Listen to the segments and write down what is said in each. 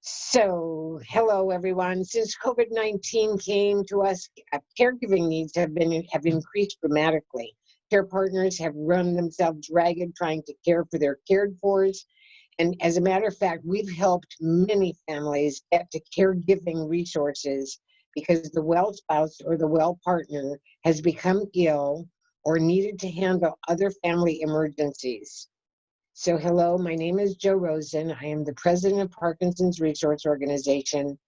So, hello everyone. Since COVID-19 came to us, caregiving needs have increased dramatically. Care partners have run themselves ragged trying to care for their cared fors. And as a matter of fact, we've helped many families get to caregiving resources because the well spouse or the well partner has become ill or needed to handle other family emergencies. So hello, my name is Jo Rosen. I am the president of Parkinson's Resource Organization,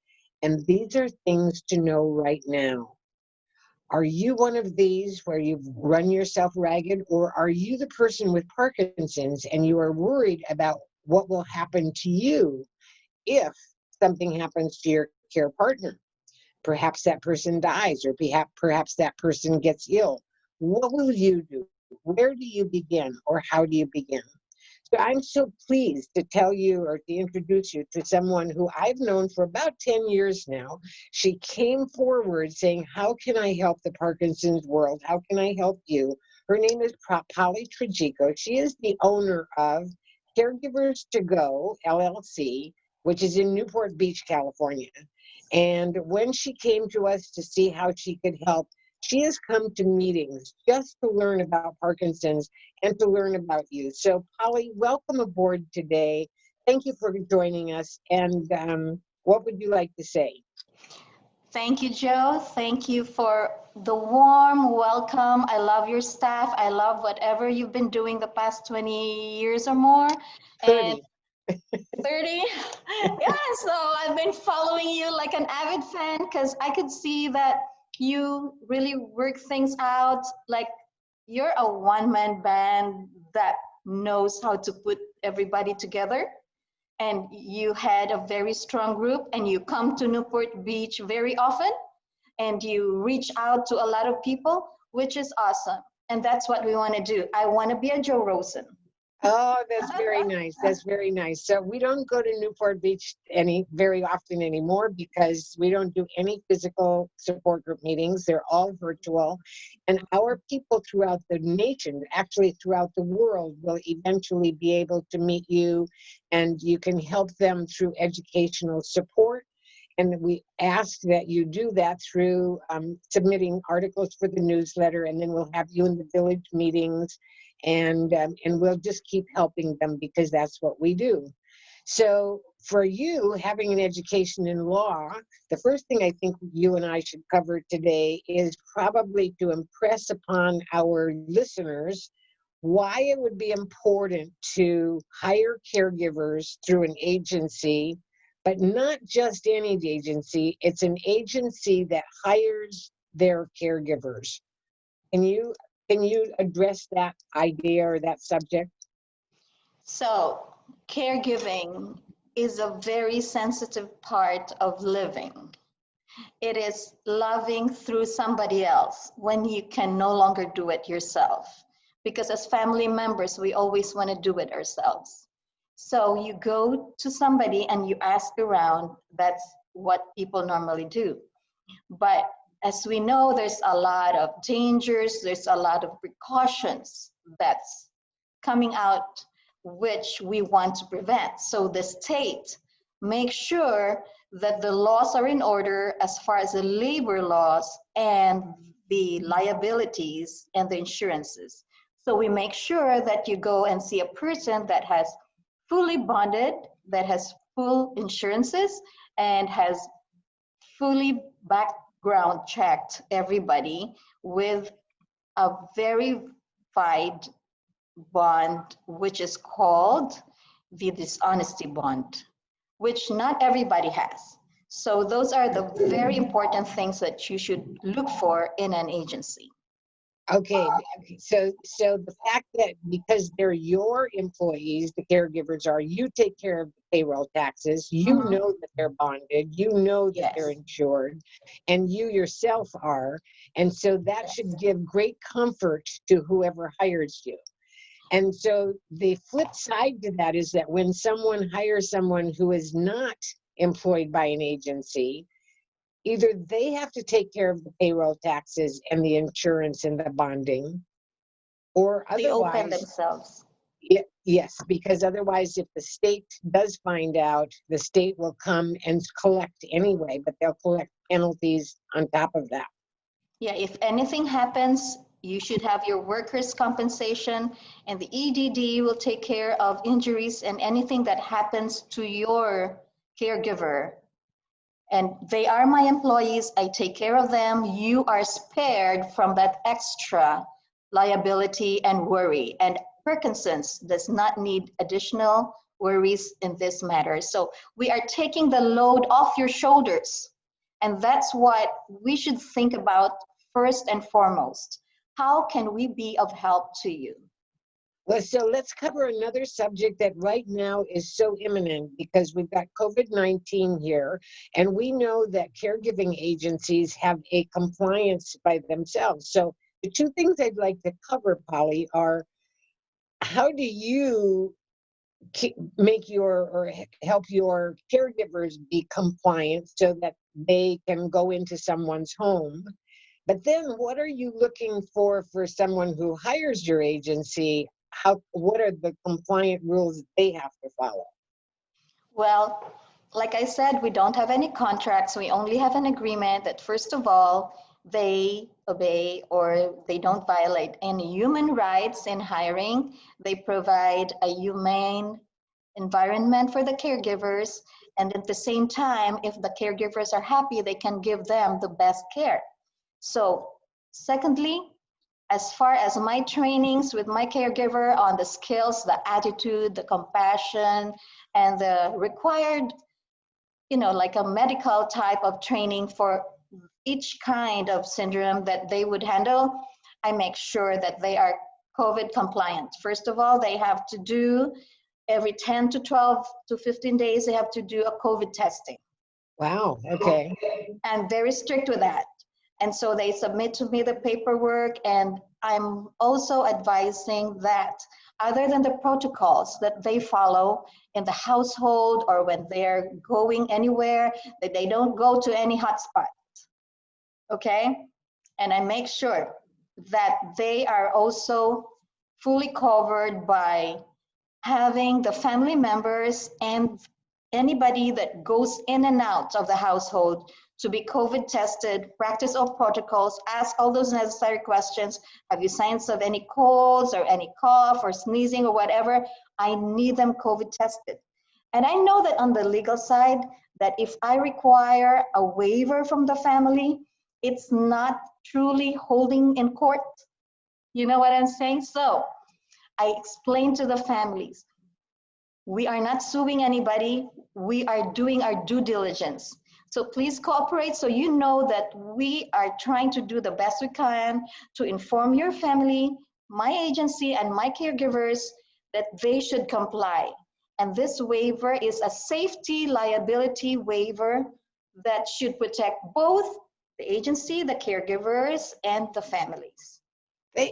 and these are things to know right now. Are you one of these where you've run yourself ragged, or are you the person with Parkinson's and you are worried about what will happen to you if something happens to your care partner? Perhaps that person dies, or perhaps that person gets ill. What will you do? Where do you begin, or how do you begin? So I'm so pleased to tell you or to introduce you to someone who I've known for about 10 years now. She came forward saying, how can I help the Parkinson's world? How can I help you? Her name is Polly Tragico. She is the owner of Caregivers-To-Go, LLC, which is in Newport Beach, California. And when she came to us to see how she could help, she has come to meetings just to learn about Parkinson's and to learn about you. So, Polly, welcome aboard today. Thank you for joining us. And what would you like to say? Thank you, Jo. Thank you for the warm welcome. I love your staff. I love whatever you've been doing the past 20 years or more. 30. And 30? Yeah, so I've been following you like an avid fan because I could see that you really work things out. Like you're a one-man band that knows how to put everybody together. And you had a very strong group and you come to Newport Beach very often and you reach out to a lot of people, which is awesome. And that's what we want to do. I want to be a Jo Rosen. Oh, that's very nice. That's very nice. So we don't go to Newport Beach very often anymore because we don't do any physical support group meetings. They're all virtual. And our people throughout the nation, actually throughout the world, will eventually be able to meet you, and you can help them through educational support. And we ask that you do that through submitting articles for the newsletter, and then we'll have you in the village meetings, and we'll just keep helping them because that's what we do. So for you, having an education in law, the first thing I think you and I should cover today is probably to impress upon our listeners why it would be important to hire caregivers through an agency, but not just any agency. It's an agency that hires their caregivers. Can you address that idea or that subject? So, caregiving is a very sensitive part of living. It is loving through somebody else when you can no longer do it yourself. Because as family members, we always want to do it ourselves. So you go to somebody and you ask around. That's what people normally do. But as we know, there's a lot of dangers, there's a lot of precautions that's coming out, which we want to prevent. So the state makes sure that the laws are in order as far as the labor laws and the liabilities and the insurances. So we make sure that you go and see a person that has fully bonded, that has full insurances, and has fully background checked everybody with a verified bond, which is called the dishonesty bond, which not everybody has. So those are the very important things that you should look for in an agency. Okay, so the fact that because they're your employees, the caregivers are, you take care of the payroll taxes, you know that they're bonded, you know that they're insured, and you yourself are, and so that should give great comfort to whoever hires you. And so the flip side to that is that when someone hires someone who is not employed by an agency, either they have to take care of the payroll taxes and the insurance and the bonding, or They open otherwise, themselves. Yes, because otherwise, if the state does find out, the state will come and collect anyway, but they'll collect penalties on top of that. Yeah, if anything happens, you should have your workers' compensation, and the EDD will take care of injuries and anything that happens to your caregiver. And they are my employees, I take care of them. You are spared from that extra liability and worry. And Parkinson's does not need additional worries in this matter. So we are taking the load off your shoulders. And that's what we should think about first and foremost. How can we be of help to you? Well, so let's cover another subject that right now is so imminent because we've got COVID-19 here, and we know that caregiving agencies have a compliance by themselves. So the two things I'd like to cover, Polly, are how do you make your or help your caregivers be compliant so that they can go into someone's home? But then what are you looking for someone who hires your agency? What are the compliant rules they have to follow? Well, like I said, we don't have any contracts. We only have an agreement that, first of all, they obey or they don't violate any human rights in hiring. They provide a humane environment for the caregivers. And at the same time, if the caregivers are happy, they can give them the best care. So, secondly, as far as my trainings with my caregiver on the skills, the attitude, the compassion, and the required, like a medical type of training for each kind of syndrome that they would handle, I make sure that they are COVID compliant. First of all, they have to do every 10 to 12 to 15 days, they have to do a COVID testing. Wow, okay. And very strict with that. And so they submit to me the paperwork, and I'm also advising that other than the protocols that they follow in the household or when they're going anywhere, that they don't go to any hotspot, okay? And I make sure that they are also fully covered by having the family members and anybody that goes in and out of the household to be COVID tested, practice all protocols, ask all those necessary questions. Have you signs of any colds or any cough or sneezing or whatever? I need them COVID tested. And I know that on the legal side, that if I require a waiver from the family, it's not truly holding in court. You know what I'm saying? So I explain to the families, we are not suing anybody. We are doing our due diligence. So please cooperate so you know that we are trying to do the best we can to inform your family, my agency, and my caregivers that they should comply. And this waiver is a safety liability waiver that should protect both the agency, the caregivers, and the families.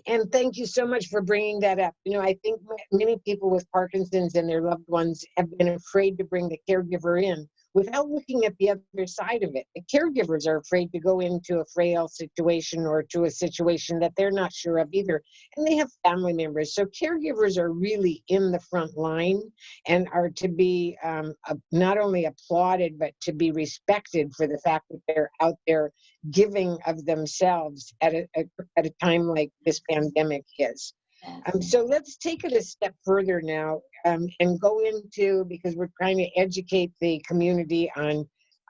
And thank you so much for bringing that up. I think many people with Parkinson's and their loved ones have been afraid to bring the caregiver in without looking at the other side of it. The caregivers are afraid to go into a frail situation or to a situation that they're not sure of either. And they have family members. So caregivers are really in the front line and are to be not only applauded, but to be respected for the fact that they're out there giving of themselves at a time like this pandemic is. So let's take it a step further now and go into, because we're trying to educate the community on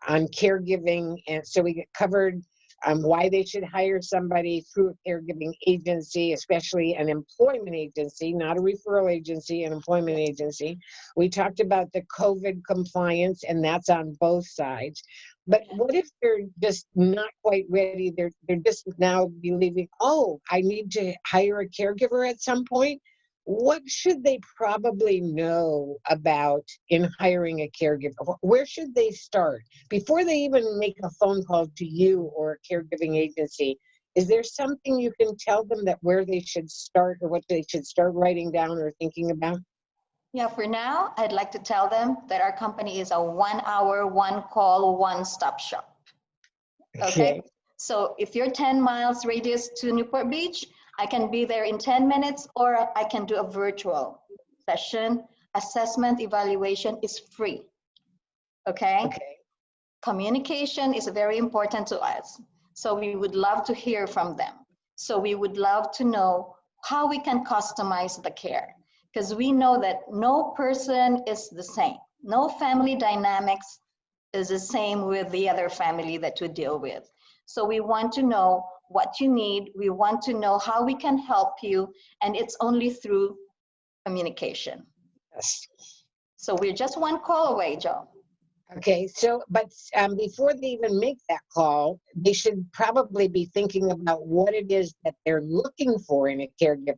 caregiving. And so we get covered why they should hire somebody through a caregiving agency, especially an employment agency, not a referral agency, an employment agency. We talked about the COVID compliance, and that's on both sides. But what if they're just not quite ready? They're just now believing, oh, I need to hire a caregiver at some point. What should they probably know about in hiring a caregiver? Where should they start before they even make a phone call to you or a caregiving agency? Is there something you can tell them that where they should start or what they should start writing down or thinking about? Yeah, for now, I'd like to tell them that our company is a 1 hour, 1 call, 1-stop shop. Okay? So if you're 10 miles radius to Newport Beach, I can be there in 10 minutes or I can do a virtual. session, assessment, evaluation is free. Okay? Okay. Communication is very important to us. So we would love to hear from them. So we would love to know how we can customize the care, because we know that no person is the same. No family dynamics is the same with the other family that we deal with. So we want to know what you need. We want to know how we can help you. And it's only through communication. Yes. So we're just one call away, Joe. Okay, so, but before they even make that call, they should probably be thinking about what it is that they're looking for in a caregiver.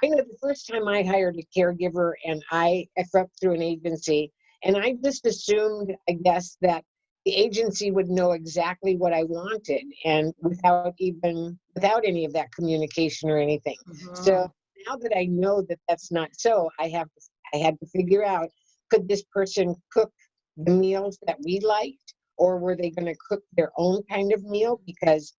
I know the first time I hired a caregiver, and I went through an agency, and I just assumed, I guess, that the agency would know exactly what I wanted, and without any of that communication or anything. So now that I know that that's not so, I had to figure out, could this person cook the meals that we liked, or were they going to cook their own kind of meal? Because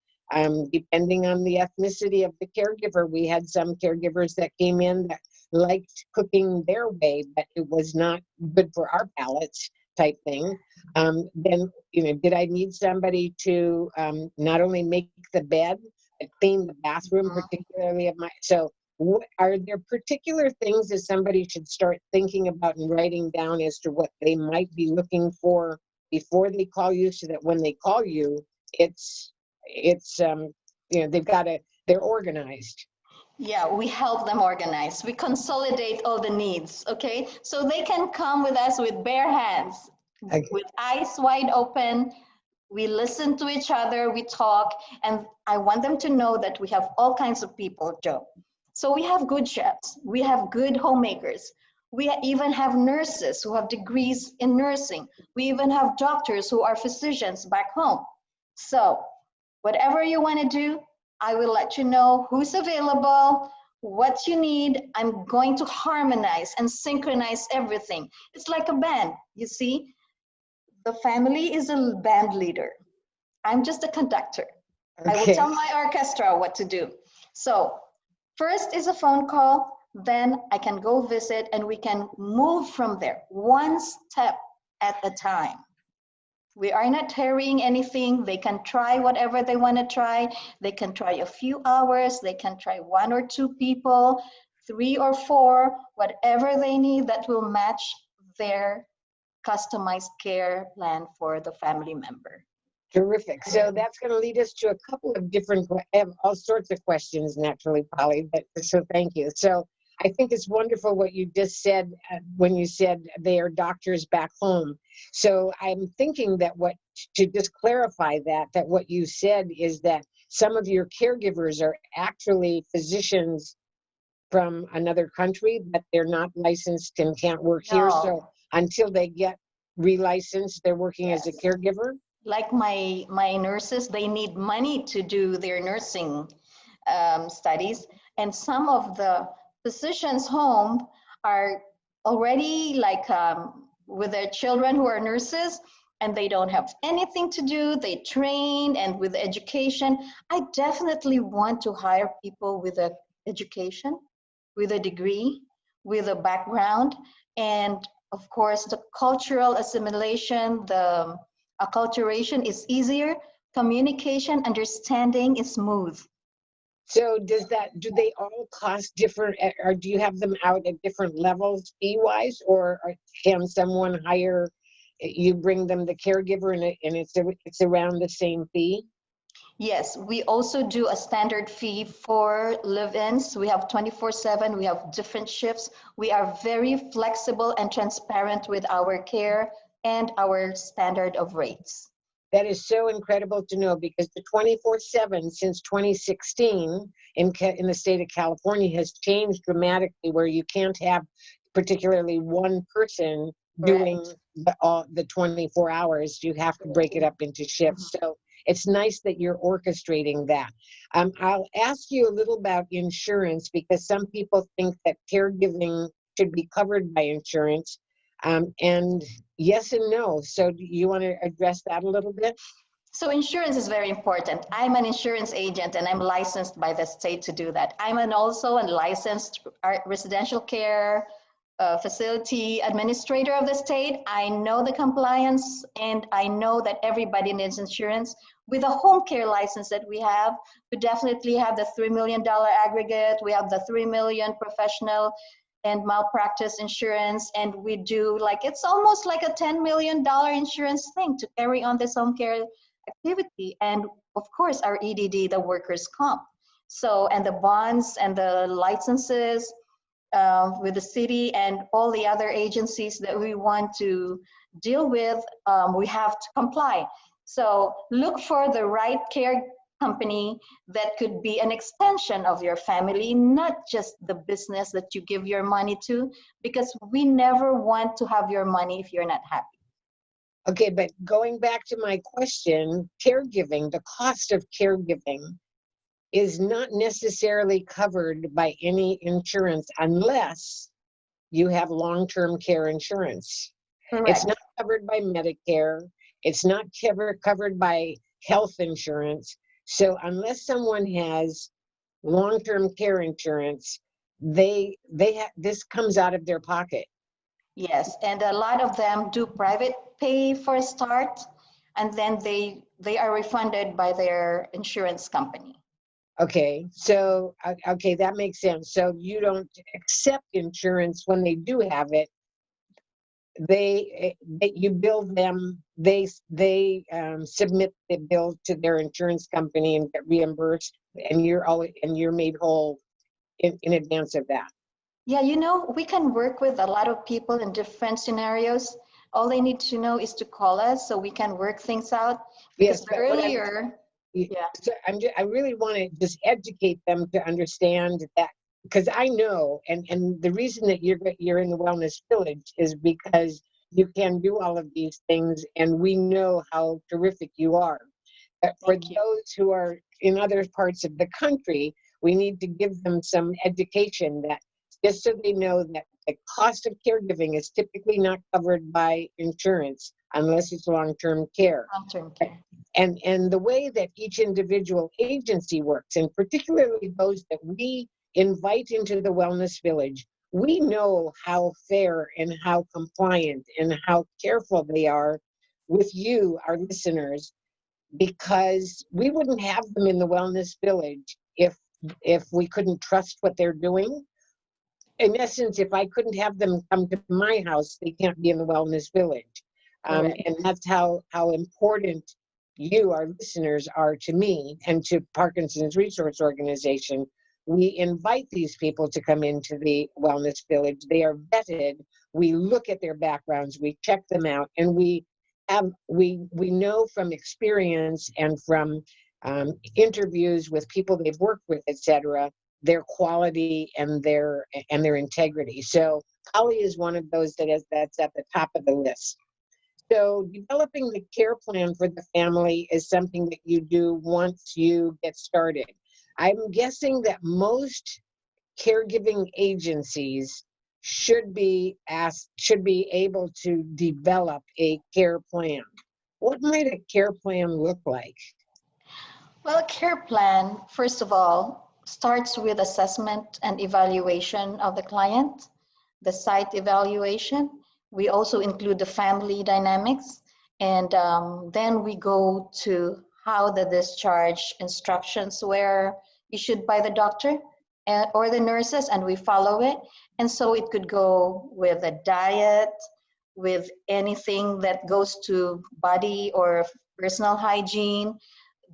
depending on the ethnicity of the caregiver, we had some caregivers that came in that liked cooking their way, but it was not good for our palates type thing. Then, did I need somebody to not only make the bed, but clean the bathroom, particularly of my, so are there particular things that somebody should start thinking about and writing down as to what they might be looking for before they call you, so that when they call you, they're organized? Yeah, we help them organize. We consolidate all the needs, okay? So they can come with us with bare hands, Okay. with eyes wide open. We listen to each other, we talk, and I want them to know that we have all kinds of people, Joe. So we have good chefs, we have good homemakers, we even have nurses who have degrees in nursing. We even have doctors who are physicians back home. So whatever you want to do, I will let you know who's available, what you need. I'm going to harmonize and synchronize everything. It's like a band, you see? The family is a band leader. I'm just a conductor. I will Okay. tell my orchestra what to do. So first is a phone call, then I can go visit and we can move from there, one step at a time. We are not hurrying anything. They can try whatever they want to try. They can try a few hours. They can try 1 or 2 people, 3 or 4, whatever they need that will match their customized care plan for the family member. Terrific. So that's going to lead us to a couple of different, I have all sorts of questions naturally, Polly, but so thank you. So I think it's wonderful what you just said when you said they are doctors back home. So I'm thinking that to just clarify that what you said is that some of your caregivers are actually physicians from another country, but they're not licensed and can't work here. No. So until they get relicensed, they're working as a caregiver? Like my nurses, they need money to do their nursing studies. And some of the physicians' home are already like with their children who are nurses, and they don't have anything to do. They train, and with education, I definitely want to hire people with an education, with a degree, with a background, and of course, the cultural assimilation, the acculturation is easier. Communication, understanding is smooth. So do they all cost different, or do you have them out at different levels fee-wise, or can someone hire, you bring them the caregiver and it's around the same fee? Yes, we also do a standard fee for live-ins. We have 24/7, we have different shifts. We are very flexible and transparent with our care and our standard of rates. That is so incredible to know, because the 24/7 since 2016 in the state of California has changed dramatically, where you can't have particularly one person doing the 24 hours. You have to break it up into shifts. So it's nice that you're orchestrating that. I'll ask you a little about insurance, because some people think that caregiving should be covered by insurance. And yes and no. So do you want to address that a little bit? So insurance is very important. I'm an insurance agent and I'm licensed by the state to do that. I'm also a licensed residential care facility administrator of the state. I know the compliance, and I know that everybody needs insurance. With the home care license that we have, we definitely have the $3 million aggregate. We have the $3 million professional and malpractice insurance, and we do it's almost like a $10 million insurance thing to carry on this home care activity. And of course, our EDD, the workers' comp. So, and the bonds and the licenses with the city and all the other agencies that we want to deal with, we have to comply. So look for the right care company that could be an extension of your family, not just the business that you give your money to, because we never want to have your money if you're not happy. Okay, but going back to my question, caregiving, the cost of caregiving is not necessarily covered by any insurance unless you have long-term care insurance. Correct. It's not covered by Medicare. It's not covered by health insurance. So unless someone has long-term care insurance, this comes out of their pocket. Yes, and a lot of them do private pay for a start, and then they are refunded by their insurance company. Okay, so, okay, that makes sense. So you don't accept insurance when they do have it. You bill them, they submit the bill to their insurance company and get reimbursed, and you're made whole in advance of that. Yeah, we can work with a lot of people in different scenarios. All they need to know is to call us so we can work things out. Because Yes, earlier, so I really want to just educate them to understand that, because I know, and the reason that you're in the Wellness Village is because you can do all of these things, and we know how terrific you are. But for those who are in other parts of the country, we need to give them some education, that just so they know that the cost of caregiving is typically not covered by insurance unless it's long-term care. Long-term care. And the way that each individual agency works, and particularly those that we invite into the Wellness Village, we know how fair and how compliant and how careful they are with you, our listeners, because we wouldn't have them in the Wellness Village if we couldn't trust what they're doing. In essence, if I couldn't have them come to my house, they can't be in the Wellness Village. And that's how important you, our listeners, are to me and to Parkinson's Resource Organization. We invite these people to come into the Wellness Village. They are vetted. We look at their backgrounds, we check them out, and we know from experience and from interviews with people they've worked with, etc., their quality and their integrity. So Polly is one of those that's at the top of the list. So developing the care plan for the family is something that you do once you get started. I'm guessing that most caregiving agencies should be able to develop a care plan. What might a care plan look like? Well, a care plan, first of all, starts with assessment and evaluation of the client, the site evaluation. We also include the family dynamics, and then we go to how the discharge instructions were issued by the doctor or the nurses, and we follow it. And so it could go with a diet, with anything that goes to body or personal hygiene,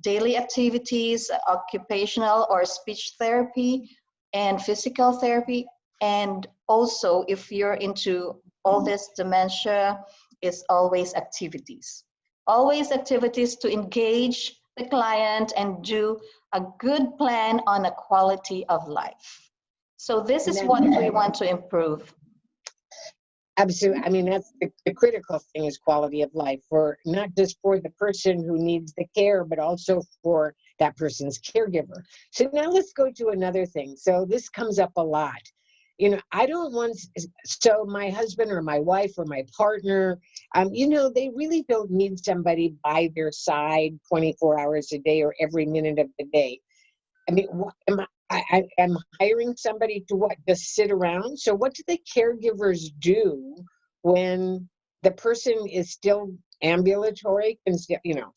daily activities, occupational or speech therapy, and physical therapy. And also, if you're into all this dementia, is always activities. Always activities to engage the client and do a good plan on a quality of life. So this is what we want to improve. Absolutely. I mean, that's the critical thing, is quality of life, for not just for the person who needs the care, but also for that person's caregiver. So now let's go to another thing. So this comes up a lot. I don't want, so my husband or my wife or my partner, they really don't need somebody by their side 24 hours a day or every minute of the day. I mean, I am hiring somebody to what? Just sit around? So what do the caregivers do when the person is still ambulatory? You know,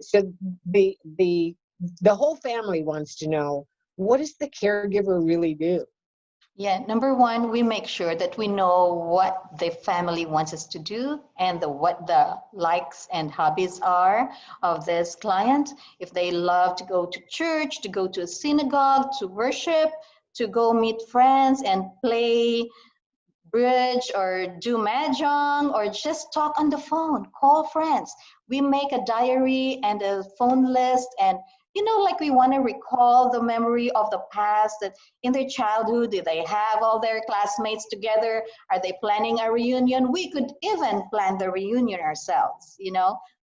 so the whole family wants to know, what does the caregiver really do? Yeah, number one, we make sure that we know what the family wants us to do and what the likes and hobbies are of this client. If they love to go to church, to go to a synagogue, to worship, to go meet friends and play bridge or do mahjong or just talk on the phone, call friends. We make a diary and a phone list, and like we want to recall the memory of the past, that in their childhood, did they have all their classmates together? Are they planning a reunion? We could even plan the reunion ourselves.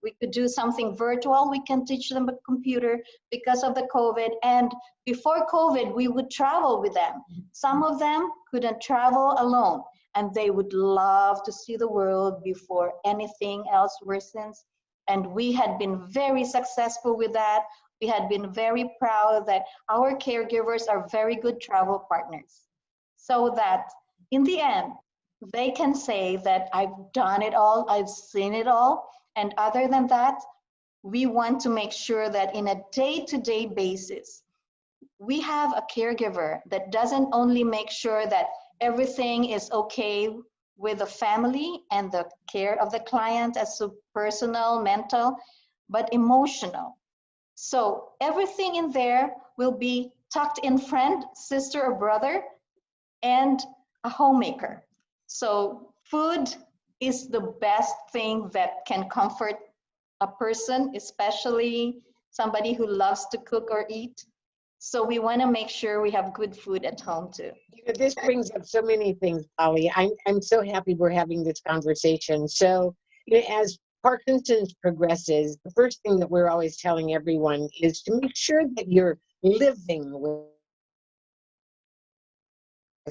We could do something virtual. We can teach them a computer because of the COVID. And before COVID, we would travel with them. Some of them couldn't travel alone, and they would love to see the world before anything else worsens. And we had been very successful with that. We had been very proud that our caregivers are very good travel partners, so that in the end, they can say that I've done it all, I've seen it all. And other than that, we want to make sure that in a day-to-day basis, we have a caregiver that doesn't only make sure that everything is okay with the family and the care of the client as to personal, mental, but emotional. So everything in there will be tucked in friend, sister or brother, and a homemaker. So food is the best thing that can comfort a person, especially somebody who loves to cook or eat. So we want to make sure we have good food at home too. This brings up so many things, Polly. I'm so happy we're having this conversation. So, as Parkinson's progresses, the first thing that we're always telling everyone is to make sure that you're living with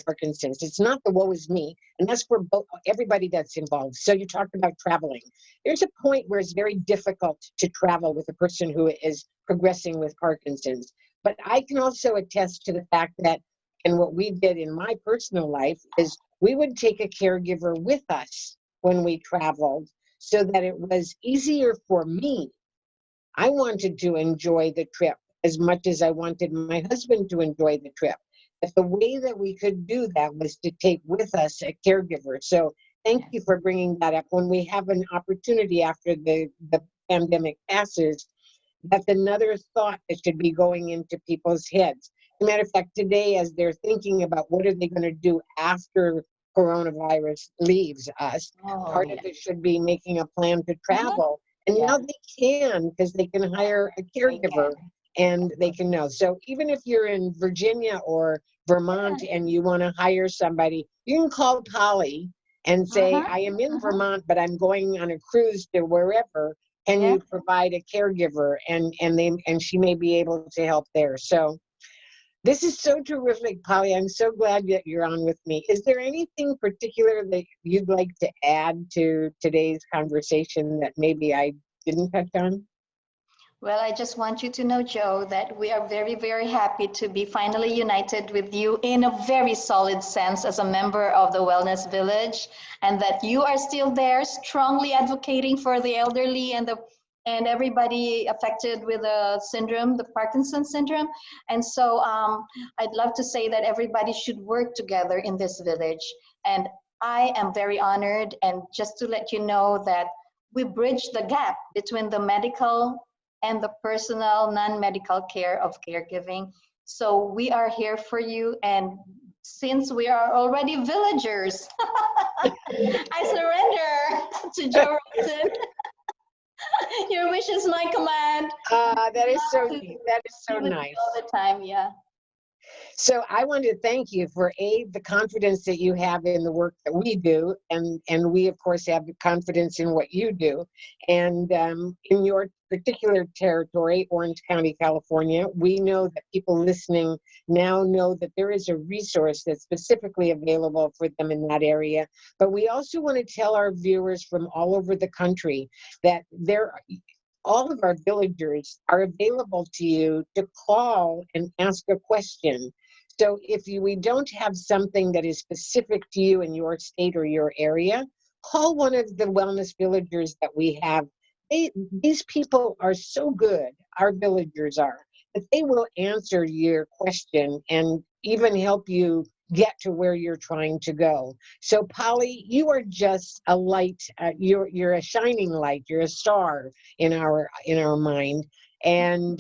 Parkinson's. It's not the woe is me, and that's for everybody that's involved. So you talked about traveling. There's a point where it's very difficult to travel with a person who is progressing with Parkinson's. But I can also attest to the fact that, and what we did in my personal life is we would take a caregiver with us when we traveled so that it was easier for me. I wanted to enjoy the trip as much as I wanted my husband to enjoy the trip. But the way that we could do that was to take with us a caregiver. So thank you for bringing that up. When we have an opportunity after the pandemic passes, that's another thought that should be going into people's heads. As a matter of fact, today, as they're thinking about what are they going to do after coronavirus leaves us, part of it should be making a plan to travel. And now they can, because they can hire a caregiver and they can know. So even if you're in Virginia or Vermont and you want to hire somebody, you can call Polly and say, I am in Vermont, but I'm going on a cruise to wherever. Can you provide a caregiver? And she may be able to help there. So this is so terrific, Polly. I'm so glad that you're on with me. Is there anything particular that you'd like to add to today's conversation that maybe I didn't touch on? Well, I just want you to know, Jo, that we are very, very happy to be finally united with you in a very solid sense as a member of the Wellness Village, and that you are still there strongly advocating for the elderly and everybody affected with the syndrome, the Parkinson's syndrome. And so I'd love to say that everybody should work together in this village. And I am very honored, and just to let you know that we bridge the gap between the medical and the personal non-medical care of caregiving. So we are here for you, and since we are already villagers, I surrender to Jo Rosen. Your wish is my command. That is so neat. That is so nice. All the time, yeah. So I want to thank you for the confidence that you have in the work that we do, and we of course have the confidence in what you do. And in your particular territory, Orange County, California, we know that people listening now know that there is a resource that's specifically available for them in that area. But we also want to tell our viewers from all over the country that all of our villagers are available to you to call and ask a question. So if we don't have something that is specific to you in your state or your area, call one of the wellness villagers that we have. These people are so good, our villagers are, that they will answer your question and even help you get to where you're trying to go. So Polly, you are just a light. You're a shining light. You're a star in our mind. And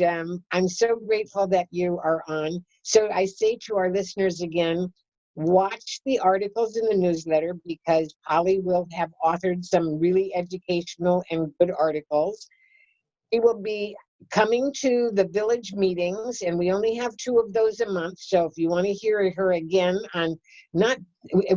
I'm so grateful that you are on. So I say to our listeners again, watch the articles in the newsletter, because Polly will have authored some really educational and good articles. She will be coming to the village meetings, and we only have 2 of those a month. So if you want to hear her again on not,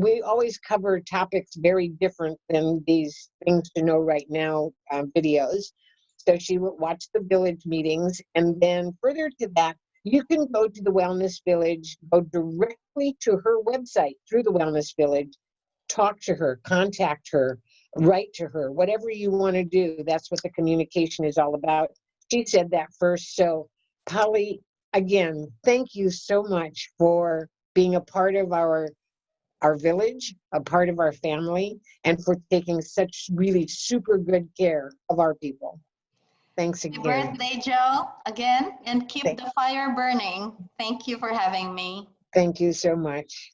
we always cover topics very different than these things to know right now videos. So she will watch the village meetings, and then further to that, you can go to the Wellness Village, go directly to her website through the Wellness Village, talk to her, contact her, write to her, whatever you want to do. That's what the communication is all about. She said that first. So Polly, again, thank you so much for being a part of our village, a part of our family, and for taking such really super good care of our people. Thanks Happy again. birthday, Joe, again, and keep Thank, the fire burning. Thank you for having me. thank you so much.